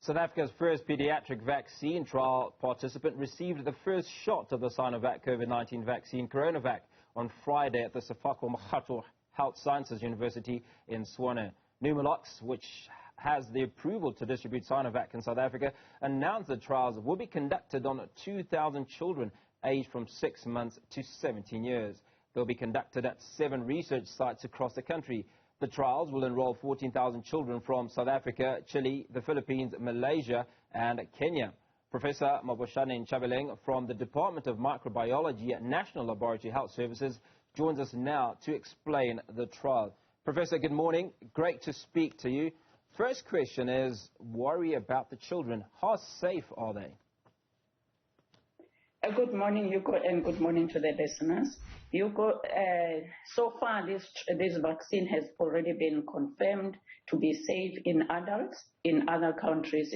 South Africa's first paediatric vaccine trial participant received the first shot of the Sinovac COVID-19 vaccine, CoronaVac, on Friday at the Sefako Makgatho Health Sciences University in Tshwane. Numolux, which has the approval to distribute Sinovac in South Africa, announced the trials will be conducted on 2,000 children aged from 6 months to 17 years. They'll be conducted at 7 research sites across the country. The trials will enroll 14,000 children from South Africa, Chile, the Philippines, Malaysia and Kenya. Professor Maposhane Nchabeleng from the Department of Microbiology at National Laboratory Health Services joins us now to explain the trial. Professor, good morning. Great to speak to you. First question is, worry about the children. How safe are they? Good morning, Hugo, and good morning to the listeners. Hugo, so far this vaccine has already been confirmed to be safe in adults in other countries,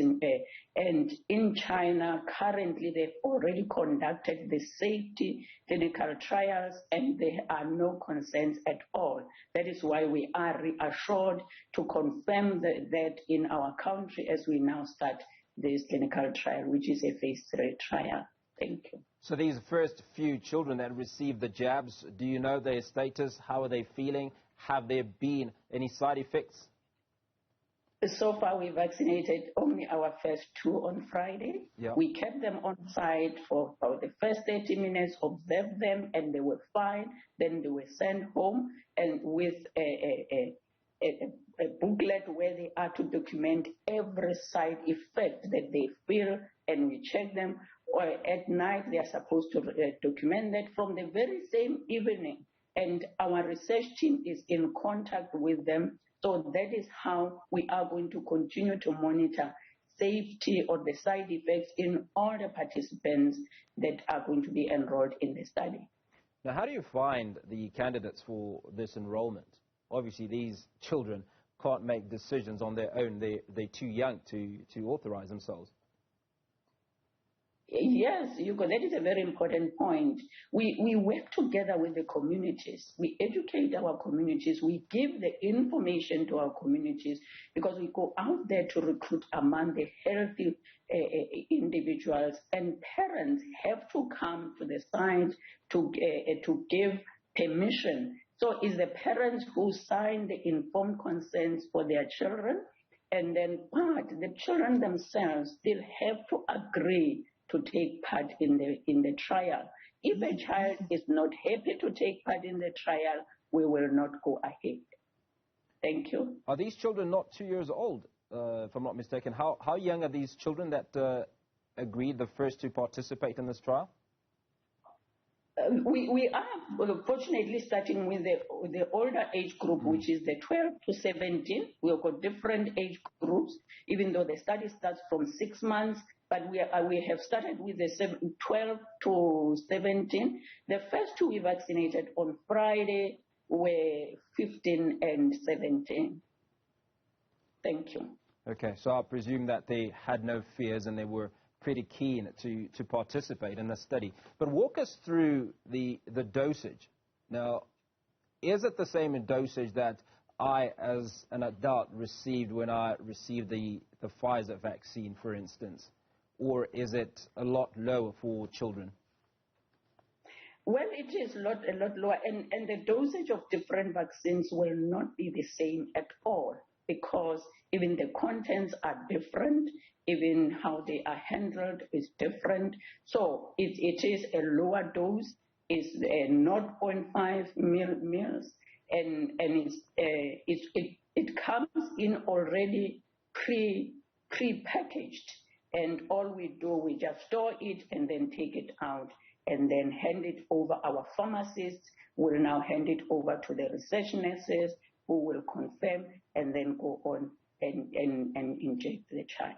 and in China currently they've already conducted the safety clinical trials and there are no concerns at all. That is why we are reassured to confirm that in our country as we now start this clinical trial, which is a phase 3 trial. Thank you. So these first few children that received the jabs, do you know their status? How are they feeling? Have there been any side effects? So far, we vaccinated only our first 2 on Friday. Yeah. We kept them on site for about the first 30 minutes, observed them, and they were fine. Then they were sent home and with a booklet where they are to document every side effect that they feel, and we check them. Or at night, they are supposed to document that from the very same evening. And our research team is in contact with them. So that is how we are going to continue to monitor safety or the side effects in all the participants that are going to be enrolled in the study. Now, how do you find the candidates for this enrollment? Obviously, these children can't make decisions on their own. They're too young to authorize themselves. Yes, Hugo, that is a very important point. We work together with the communities. We educate our communities. We give the information to our communities because we go out there to recruit among the healthy individuals, and parents have to come to the site to give permission. So it's the parents who sign the informed consents for their children, and then the children themselves still have to agree to take part in the trial. If a child is not happy to take part in the trial, we will not go ahead. Thank you. Are these children not 2 years old, if I'm not mistaken? How young are these children that agreed the first to participate in this trial? We are fortunately starting with the older age group, which is the 12 to 17. We've got different age groups, even though the study starts from 6 months. But we have started with the 12 to 17. The first 2 we vaccinated on Friday were 15 and 17. Thank you. Okay, so I presume that they had no fears and they were pretty keen to participate in the study. But walk us through the dosage. Now, is it the same dosage that I, as an adult, received when I received the Pfizer vaccine, for instance? Or is it a lot lower for children? Well, it is a lot lower, and the dosage of different vaccines will not be the same at all because even the contents are different, even how they are handled is different. So it is a lower dose, it's 0.5 mils, and it comes in already pre-packaged. And all we do, we just store it and then take it out and then hand it over. Our pharmacists will now hand it over to the research nurses who will confirm and then go on and inject the child.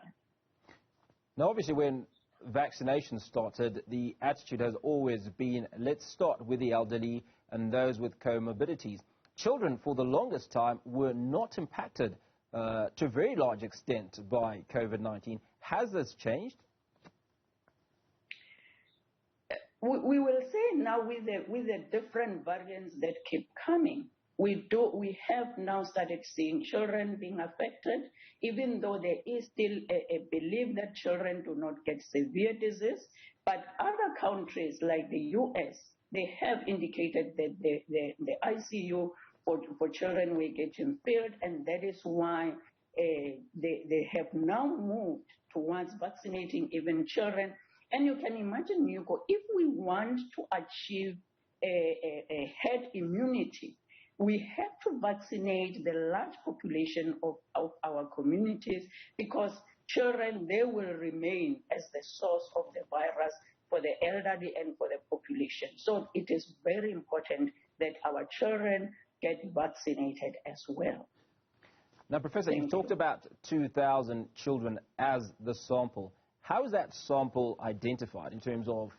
Now, obviously, when vaccination started, the attitude has always been, let's start with the elderly and those with comorbidities. Children, for the longest time, were not impacted to a very large extent by COVID-19. Has this changed? We will say now with the different variants that keep coming, We have now started seeing children being affected, even though there is still a belief that children do not get severe disease. But other countries like the US, they have indicated that the ICU for children will get filled, and that is why they have now moved towards vaccinating even children. And you can imagine, Yuko, if we want to achieve a herd immunity, we have to vaccinate the large population of our communities, because children, they will remain as the source of the virus for the elderly and for the population. So it is very important that our children get vaccinated as well. Now, Professor, you've talked about 2,000 children as the sample. How is that sample identified in terms of,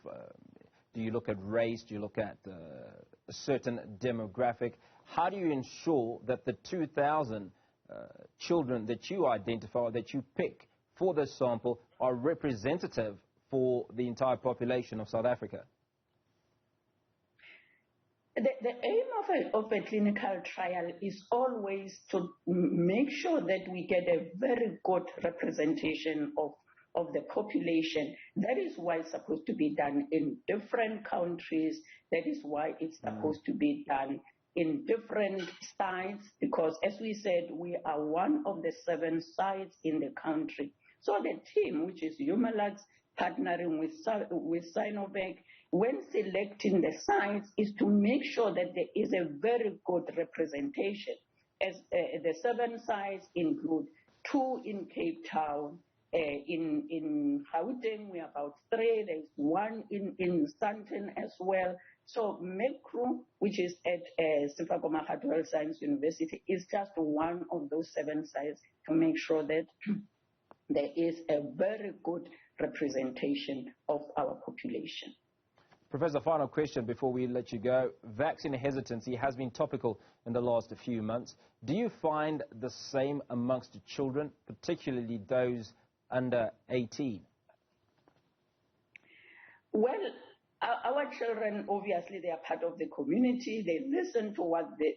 do you look at race, do you look at a certain demographic? How do you ensure that the 2,000 children that you identify, that you pick for this sample, are representative for the entire population of South Africa? The aim of a clinical trial is always to make sure that we get a very good representation of the population. That is why it's supposed to be done in different countries. That is why it's supposed to be done in different sites, because as we said, we are one of the 7 sites in the country. So the team, which is Numolux, partnering with Sinovac, when selecting the sites, is to make sure that there is a very good representation. As the 7 sites include 2 in Cape Town, in Gauteng we are about 3, there's 1 in Sandton as well. So Makgatho, which is at Sefako Makgatho Health Science University, is just one of those 7 sites to make sure that there is a very good representation of our population. Professor, final question before we let you go. Vaccine hesitancy has been topical in the last few months. Do you find the same amongst children, particularly those under 18? Well, our children, obviously, they are part of the community. They listen to what the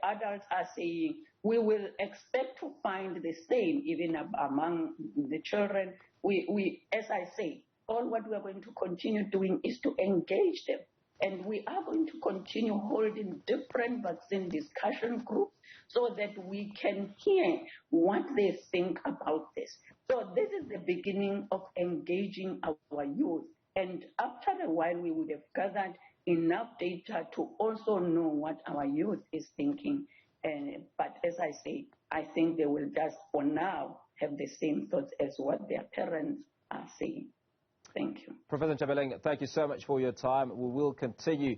adults are saying. We will expect to find the same even among the children. We, as I say, all what we are going to continue doing is to engage them. And we are going to continue holding different vaccine discussion groups so that we can hear what they think about this. So this is the beginning of engaging our youth. And after a while, we would have gathered enough data to also know what our youth is thinking. But as I say, I think they will just, for now, have the same thoughts as what their parents are saying. Thank you. Professor Nchabeleng, thank you so much for your time. We will continue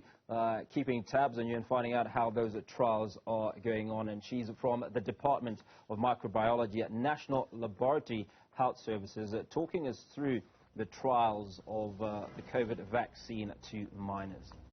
keeping tabs on you and finding out how those trials are going on. And she's from the Department of Microbiology at National Laboratory Health Services, talking us through the trials of the COVID vaccine to minors.